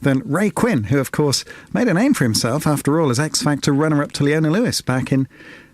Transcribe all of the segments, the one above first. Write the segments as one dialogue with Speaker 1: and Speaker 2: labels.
Speaker 1: than Ray Quinn, who, of course, made a name for himself, after all, as X Factor runner-up to Leona Lewis back in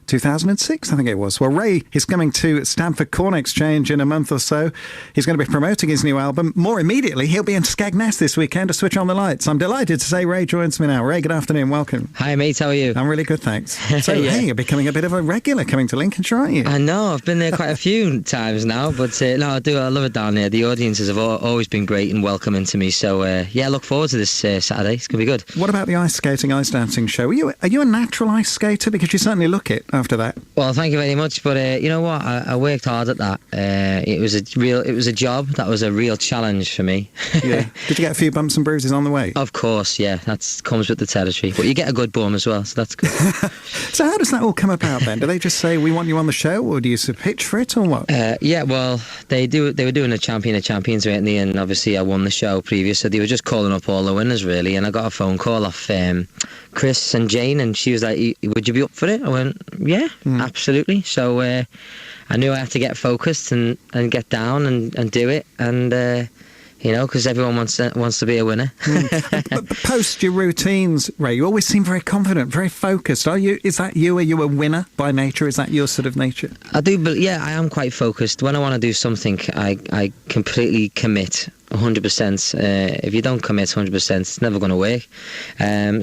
Speaker 1: 2006, I think it was. Well, Ray is coming to Stamford Corn Exchange in a month or so. He's going to be promoting his new album. More immediately, he'll be in Skegness this weekend to switch on the lights. I'm delighted to say Ray joins me now. Ray, good afternoon. Welcome.
Speaker 2: Hi, mate. How are you?
Speaker 1: I'm really good, thanks. So,
Speaker 2: Yeah.
Speaker 1: hey, you're becoming a bit of a regular coming to Lincolnshire, aren't you?
Speaker 2: I know. I've been there quite a few times now, but no, I do. I love it down there. The audiences have always been great and welcoming to me. So, yeah, I look forward to this Saturday. It's going to be good.
Speaker 1: What about the ice skating, ice dancing show? Are you a natural ice skater? Because you certainly look it after that.
Speaker 2: Well, thank you very much. But you know what? I worked hard at that. It was a job. That was a real challenge for me.
Speaker 1: Yeah. Did you get a few bumps and bruises on the way?
Speaker 2: Of course, yeah. That comes with the territory. But you get a good bum as well, so that's good.
Speaker 1: So how does that all come about then? Do they just say, we want you on the show, or do you pitch for it, or what?
Speaker 2: Yeah, well, they were doing a Champion of Champions, weren't they? And obviously I won the show previous, so they were just calling up all the winners, really. And I got a phone call off Chris and Jane, and she was like, would you be up for it? I went, yeah, absolutely. So I knew I had to get focused and get down and do it, and you know, because everyone wants to be a winner.
Speaker 1: But post your routines, Ray, you always seem very confident, very focused. Are you? Is that you? Are you a winner by nature? Is that your sort of nature?
Speaker 2: I do, but yeah, I am quite focused. When I want to do something, I completely commit 100%. If you don't commit 100%, it's never going to work.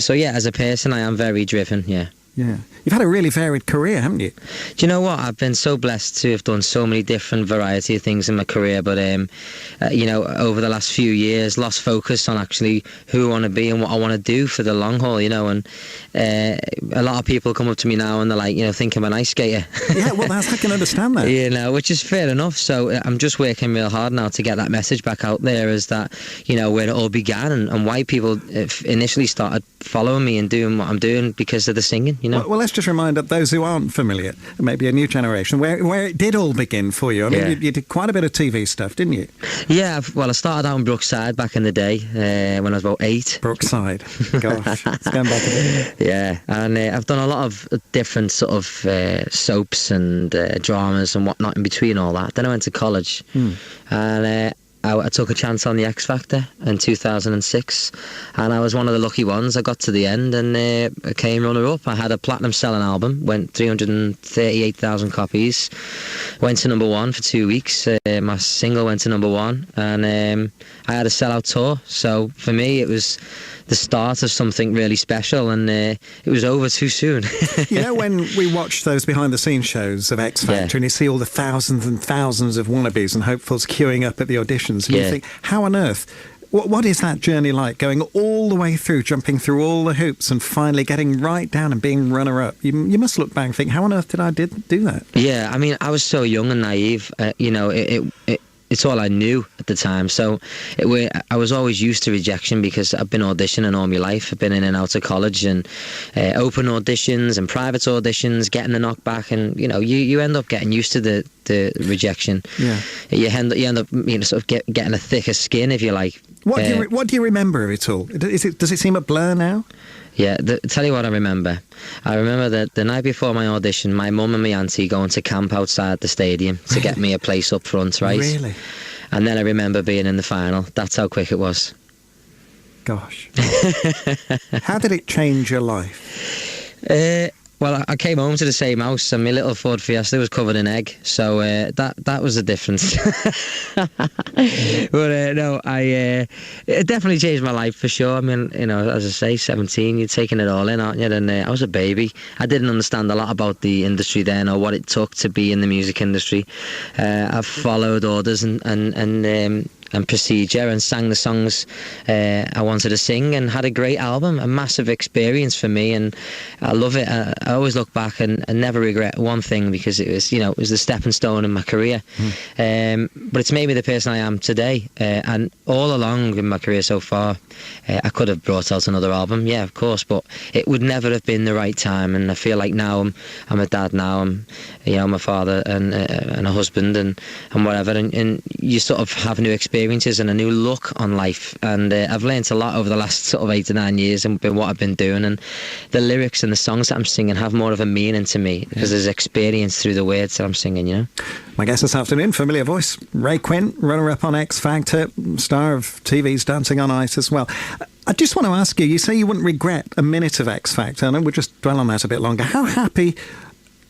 Speaker 2: So yeah, as a person, I am very driven, yeah.
Speaker 1: Yeah. You've had a really varied career, haven't you?
Speaker 2: Do you know what? I've been so blessed to have done so many different variety of things in my career, but you know, over the last few years, lost focus on actually who I want to be and what I want to do for the long haul, you know, and a lot of people come up to me now and they're like, you know, think I'm an ice skater.
Speaker 1: Yeah, well, I can understand that.
Speaker 2: You know, which is fair enough. So I'm just working real hard now to get that message back out there, as that, you know, where it all began and why people initially started following me and doing what I'm doing because of the singing. You know?
Speaker 1: Well, let's just remind those who aren't familiar, maybe a new generation, where it did all begin for you. I mean, you did quite a bit of TV stuff, didn't you?
Speaker 2: Yeah, well, I started out in Brookside back in the day when I was about 8.
Speaker 1: Brookside, gosh, it's going back a bit.
Speaker 2: Yeah, and I've done a lot of different sort of soaps and dramas and whatnot in between all that. Then I went to college, and I took a chance on the X Factor in 2006, and I was one of the lucky ones. I got to the end and I came runner-up. I had a platinum selling album, went 338,000 copies, went to number 1 for 2 weeks. My single went to number 1, and I had a sellout tour. So for me, it was the start of something really special, and it was over too soon.
Speaker 1: You know, when we watch those behind-the-scenes shows of X Factor, and you see all the thousands and thousands of wannabes and hopefuls queuing up at the auditions, and you think, how on earth, what is that journey like, going all the way through, jumping through all the hoops and finally getting right down and being runner-up? You must look back and think, how on earth did I do that?
Speaker 2: Yeah, I mean, I was so young and naive, you know, it's all I knew at the time. So I was always used to rejection because I've been auditioning all my life. I've been in and out of college and open auditions and private auditions, getting the knockback, and you know, you end up getting used to the rejection. Yeah, you end up you know, sort of getting a thicker skin, if you like.
Speaker 1: What do you remember of it all? Does it seem a blur now?
Speaker 2: Yeah, tell you what I remember. I remember that the night before my audition, my mum and my auntie going to camp outside the stadium to get me a place up front, right? Really? And then I remember being in the final. That's how quick it was.
Speaker 1: Gosh. How did it change your life?
Speaker 2: Well, I came home to the same house, and my little Ford Fiesta was covered in egg, so that was the difference. But no, it definitely changed my life for sure. I mean, you know, as I say, 17, you're taking it all in, aren't you? And I was a baby. I didn't understand a lot about the industry then, or what it took to be in the music industry. I've followed orders and procedure and sang the songs I wanted to sing, and had a great album, a massive experience for me, and I love it. I always look back and never regret one thing, because it was, you know, it was the stepping stone in my career. But it's made me the person I am today, and all along in my career so far, I could have brought out another album, yeah, of course, but it would never have been the right time. And I feel like now I'm a dad now, I'm a father and a husband and whatever, and you sort of have new experience experiences and a new look on life. And I've learnt a lot over the last sort of 8 to 9 years and what I've been doing. And the lyrics and the songs that I'm singing have more of a meaning to me because there's experience through the words that I'm singing, you know.
Speaker 1: My guest this afternoon, familiar voice, Ray Quinn, runner-up on X Factor, star of TV's Dancing on Ice as well. I just want to ask you, you say you wouldn't regret a minute of X Factor, and we'll just dwell on that a bit longer. How happy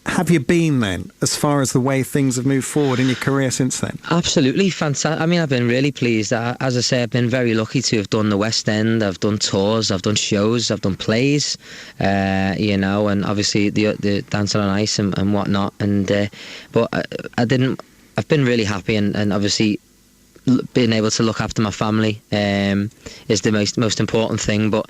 Speaker 1: have you been then, as far as the way things have moved forward in your career since then?
Speaker 2: Absolutely fantastic. I mean, I've been really pleased. As I say, I've been very lucky to have done the West End. I've done tours, I've done shows, I've done plays, you know, and obviously the Dancing on Ice and whatnot. And but I've been really happy, and obviously being able to look after my family is the most important thing. But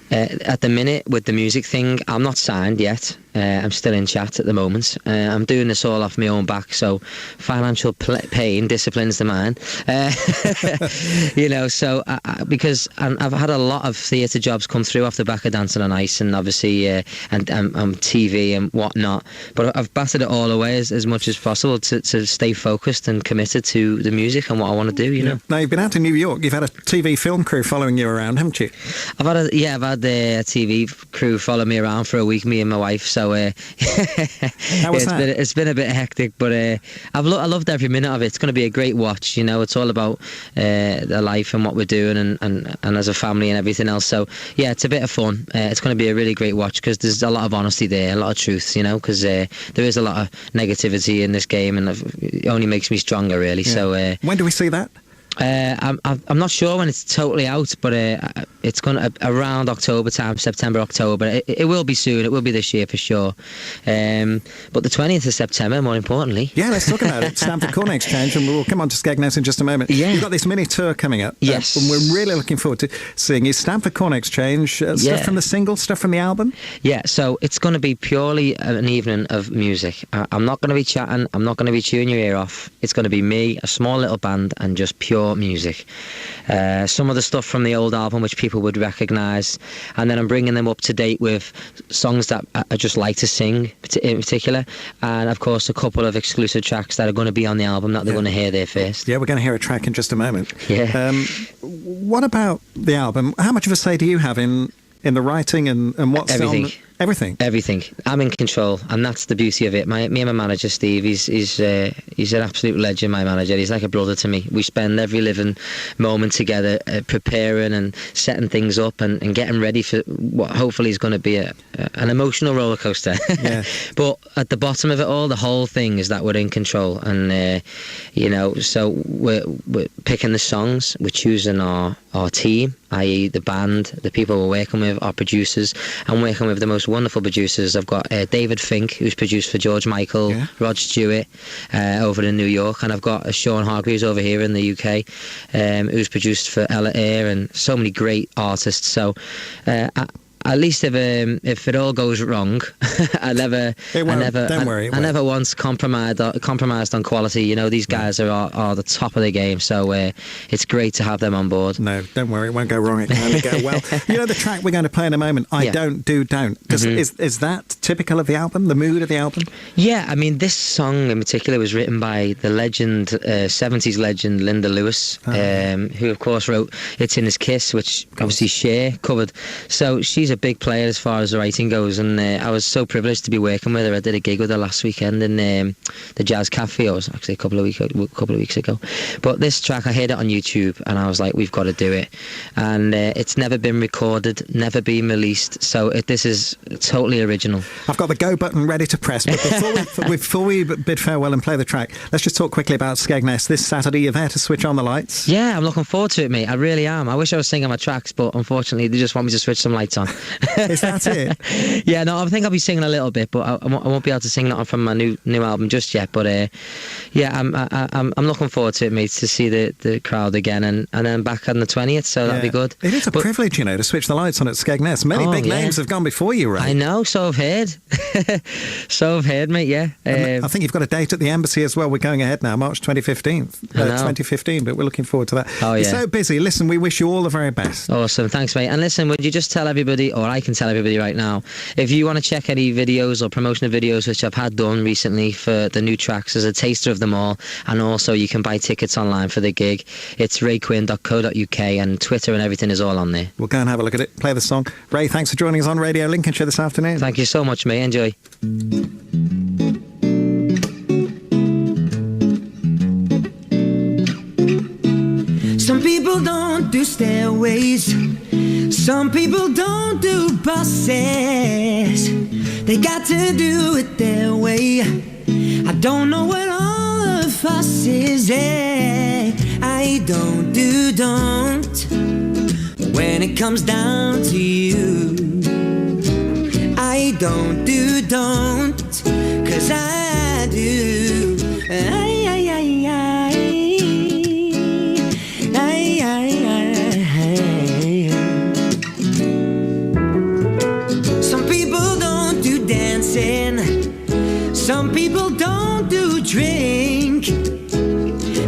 Speaker 2: at the minute with the music thing, I'm not signed yet. I'm still in chat at the moment. I'm doing this all off my own back, so financial pain disciplines the mind. You know, so because I've had a lot of theatre jobs come through off the back of Dancing on Ice, and obviously and TV and whatnot. But I've battered it all away as much as possible to stay focused and committed to the music and what I want to do. You know.
Speaker 1: Now you've been out to New York. You've had a TV film crew following you around, haven't you?
Speaker 2: I've had the TV crew follow me around for a week, me and my wife. So
Speaker 1: how was that?
Speaker 2: It's been a bit hectic, but I loved every minute of it. It's going to be a great watch. You know, it's all about the life and what we're doing, and as a family and everything else. So yeah, it's a bit of fun. It's going to be a really great watch because there's a lot of honesty there, a lot of truth. You know, because there is a lot of negativity in this game, and it only makes me stronger, really. Yeah. So
Speaker 1: when do we see that?
Speaker 2: I'm not sure when it's totally out, but it's going to around October time, September, October. It will be soon. It will be this year for sure. But the 20th of September, more importantly.
Speaker 1: Yeah, let's talk about it. Stamford Corner Exchange, and we'll come on to Skegness in just a moment.
Speaker 2: Yeah.
Speaker 1: You've got this mini tour coming up.
Speaker 2: Yes.
Speaker 1: And we're really looking forward to seeing you. Stamford Corner Exchange, stuff from the single, stuff from the album?
Speaker 2: Yeah, so it's going to be purely an evening of music. I'm not going to be chatting. I'm not going to be chewing your ear off. It's going to be me, a small little band, and just pure music. Some of the stuff from the old album which people would recognise, and then I'm bringing them up to date with songs that I just like to sing in particular, and of course a couple of exclusive tracks that are going to be on the album that they're going to hear there first.
Speaker 1: Yeah, we're going to hear a track in just a moment.
Speaker 2: Yeah.
Speaker 1: What about the album? How much of a say do you have in the writing and what's
Speaker 2: everything?
Speaker 1: Everything.
Speaker 2: I'm in control, and that's the beauty of it. Me and my manager Steve, he's an absolute legend. My manager, he's like a brother to me. We spend every living moment together, preparing and setting things up and getting ready for what hopefully is going to be an emotional roller coaster.
Speaker 1: Yeah.
Speaker 2: But at the bottom of it all, the whole thing is that we're in control, and you know, so we're picking the songs, we're choosing our team, i.e. the band, the people we're working with, our producers. I'm working with the most wonderful producers. I've got David Fink, who's produced for George Michael, Rod Stewart over in New York, and I've got Sean Hargreaves over here in the UK, who's produced for Ella Eyre and so many great artists. So at least if it all goes wrong, I never once compromised on quality. You know, these guys are the top of the game, so it's great to have them on board.
Speaker 1: No, don't worry, it won't go wrong. It can only go well. You know the track we're going to play in a moment, I Don't Do Don't. Is that typical of the album, the mood of the album? Yeah,
Speaker 2: I mean, this song in particular was written by the legend, 70s legend Linda Lewis, who of course wrote It's in His Kiss, which obviously Cher covered. So she's a big player as far as the writing goes, and I was so privileged to be working with her. I did a gig with her last weekend in the Jazz Cafe. It was actually a couple of weeks ago. But this track, I heard it on YouTube, and I was like, we've got to do it. And it's never been recorded, never been released, so this is totally original.
Speaker 1: I've got the go button ready to press, but before we bid farewell and play the track, let's just talk quickly about Skegness. This Saturday, you're there to switch on the lights.
Speaker 2: Yeah, I'm looking forward to it, mate. I really am. I wish I was singing my tracks, but unfortunately they just want me to switch some lights on.
Speaker 1: Is that it?
Speaker 2: Yeah, no, I think I'll be singing a little bit, but I won't be able to sing that from my new album just yet. But yeah, I'm looking forward to it, mate, to see the crowd again, and then back on the 20th, so that'll be good.
Speaker 1: It is a privilege, you know, to switch the lights on at Skegness. Many big names have gone before you, right?
Speaker 2: I know, so I've heard. So I've heard, mate, yeah.
Speaker 1: I think you've got a date at the embassy as well. We're going ahead now, March 2015, but we're looking forward to that.
Speaker 2: Oh, yeah.
Speaker 1: You're so busy. Listen, we wish you all the very best.
Speaker 2: Awesome, thanks, mate. And listen, would you just tell everybody everybody, or I can tell everybody right now, if you want to check any videos or promotional videos which I've had done recently for the new tracks, there's a taster of them all, and also you can buy tickets online for the gig. It's rayquinn.co.uk, and Twitter and everything is all on there.
Speaker 1: We'll go and have a look at it, play the song. Ray, thanks for joining us on Radio Lincolnshire this afternoon.
Speaker 2: Thank you so much, mate. Enjoy.
Speaker 3: Some people don't do stairways. Some people don't do buses. They got to do it their way. I don't know what all the fuss is. I don't do don't. When it comes down to you, I don't do don't. 'Cause I do. Some people don't do dancing. Some people don't do drink.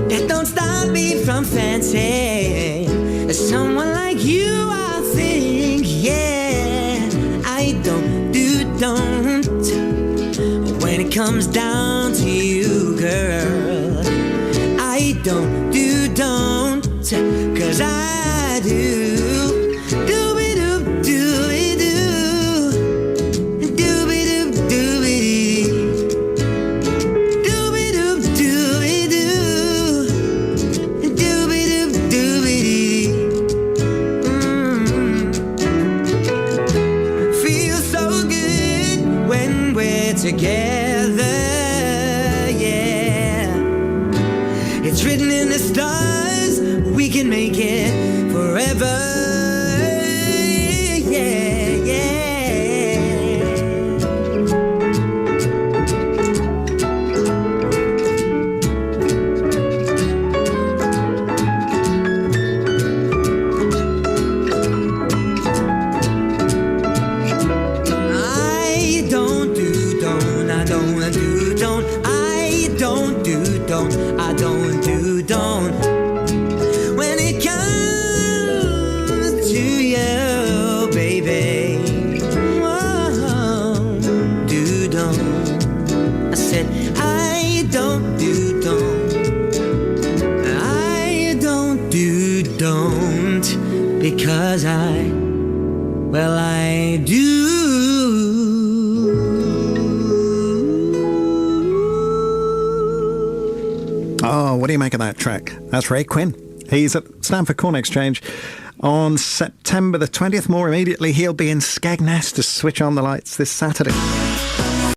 Speaker 3: That don't stop me from fancy someone like you, I think. Yeah, I don't do don't. When it comes down to you, girl, I don't do don't. 'Cause I do. Together, yeah. It's written in the stars, we can make it forever. Yeah, yeah. I don't do don't. I don't do don't. I don't do don't. I don't do don't. When it comes to you, baby, whoa, do don't. I said I don't do don't. I don't do don't because I do.
Speaker 1: Oh, what do you make of that track? That's Ray Quinn. He's at Stamford Corn Exchange on September the 20th. More immediately, he'll be in Skegness to switch on the lights this Saturday.